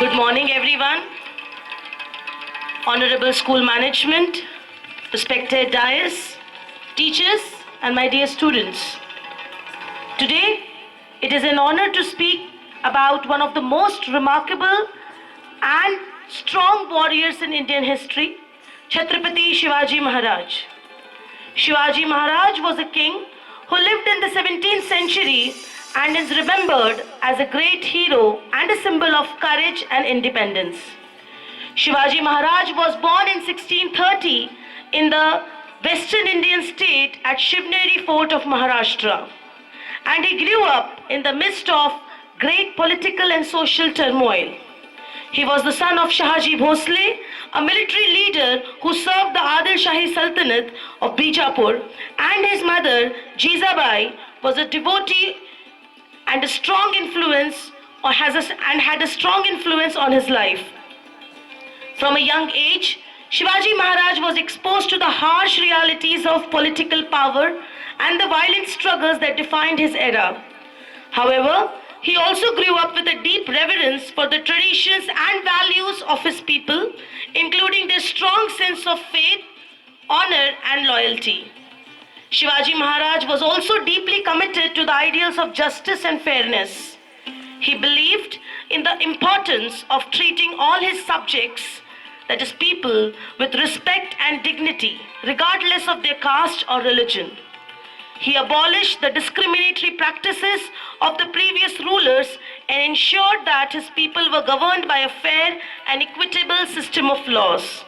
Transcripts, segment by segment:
Good morning, everyone. Honorable school management, respected dais, teachers, and my dear students. Today, it is an honor to speak about one of the most remarkable and strong warriors in Indian history, Chhatrapati Shivaji Maharaj. Shivaji Maharaj was a king who lived in the 17th century and is remembered as a great hero and a symbol of courage and independence. Shivaji Maharaj was born in 1630 in the western Indian state at Shivneri Fort of Maharashtra, and he grew up in the midst of great political and social turmoil. He was the son of Shahaji Bhosle, a military leader who served the Adil Shahi Sultanate of Bijapur, and his mother, Jizabai, was a devotee and a strong influence had a strong influence on his life. From a young age, Shivaji Maharaj was exposed to the harsh realities of political power and the violent struggles that defined his era. However, he also grew up with a deep reverence for the traditions and values of his people, including their strong sense of faith, honor, and loyalty. Shivaji Maharaj was also deeply committed to the ideals of justice and fairness. He believed in the importance of treating all his subjects, that is people, with respect and dignity, regardless of their caste or religion. He abolished the discriminatory practices of the previous rulers and ensured that his people were governed by a fair and equitable system of laws.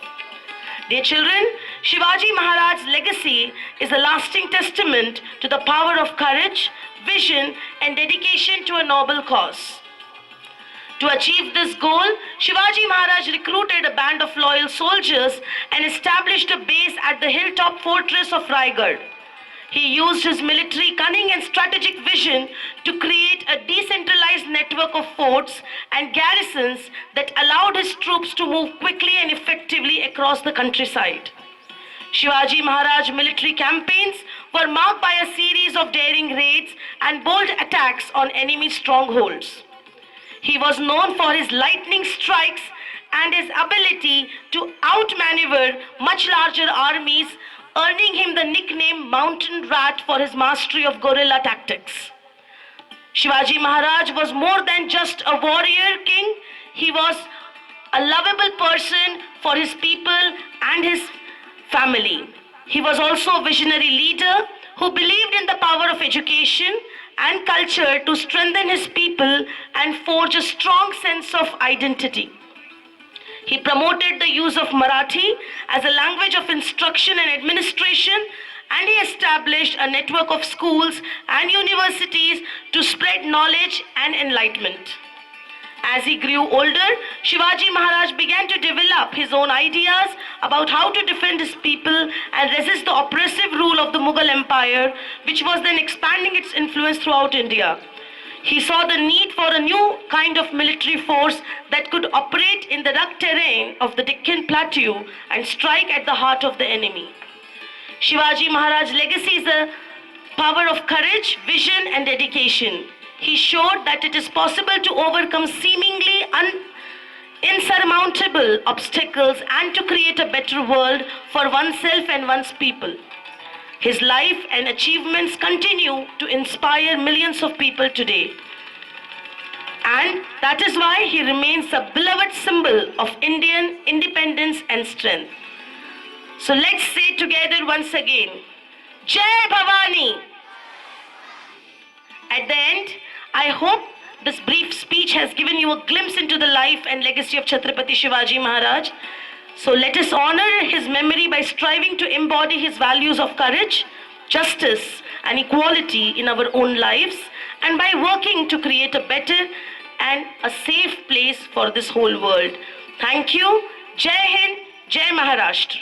Dear children, Shivaji Maharaj's legacy is a lasting testament to the power of courage, vision, and dedication to a noble cause. To achieve this goal, Shivaji Maharaj recruited a band of loyal soldiers and established a base at the hilltop fortress of Raigad. He used his military cunning and strategic vision to create a decentralized network of forts and garrisons that allowed his troops to move quickly and effectively across the countryside. Shivaji Maharaj's military campaigns were marked by a series of daring raids and bold attacks on enemy strongholds. He was known for his lightning strikes and his ability to outmaneuver much larger armies, earning him the nickname Mountain Rat for his mastery of guerrilla tactics. Shivaji Maharaj was more than just a warrior king. He was a lovable person for his people and his family. He was also a visionary leader who believed in the power of education and culture to strengthen his people and forge a strong sense of identity. He promoted the use of Marathi as a language of instruction and administration, and he established a network of schools and universities to spread knowledge and enlightenment. As he grew older, Shivaji Maharaj began to develop his own ideas about how to defend his people and resist the oppressive rule of the Mughal Empire, which was then expanding its influence throughout India. He saw the need for a new kind of military force that could operate in the rugged terrain of the Deccan Plateau and strike at the heart of the enemy. Shivaji Maharaj's legacy is the power of courage, vision, and dedication. He showed that it is possible to overcome seemingly insurmountable obstacles and to create a better world for oneself and one's people. His life and achievements continue to inspire millions of people today. And that is why he remains a beloved symbol of Indian independence and strength. So let's say together once again, Jai Bhavani. At the end, I hope this brief speech has given you a glimpse into the life and legacy of Chhatrapati Shivaji Maharaj. So let us honor his memory by striving to embody his values of courage, justice, and equality in our own lives, and by working to create a better and a safe place for this whole world. Thank you. Jai Hind, Jai Maharashtra.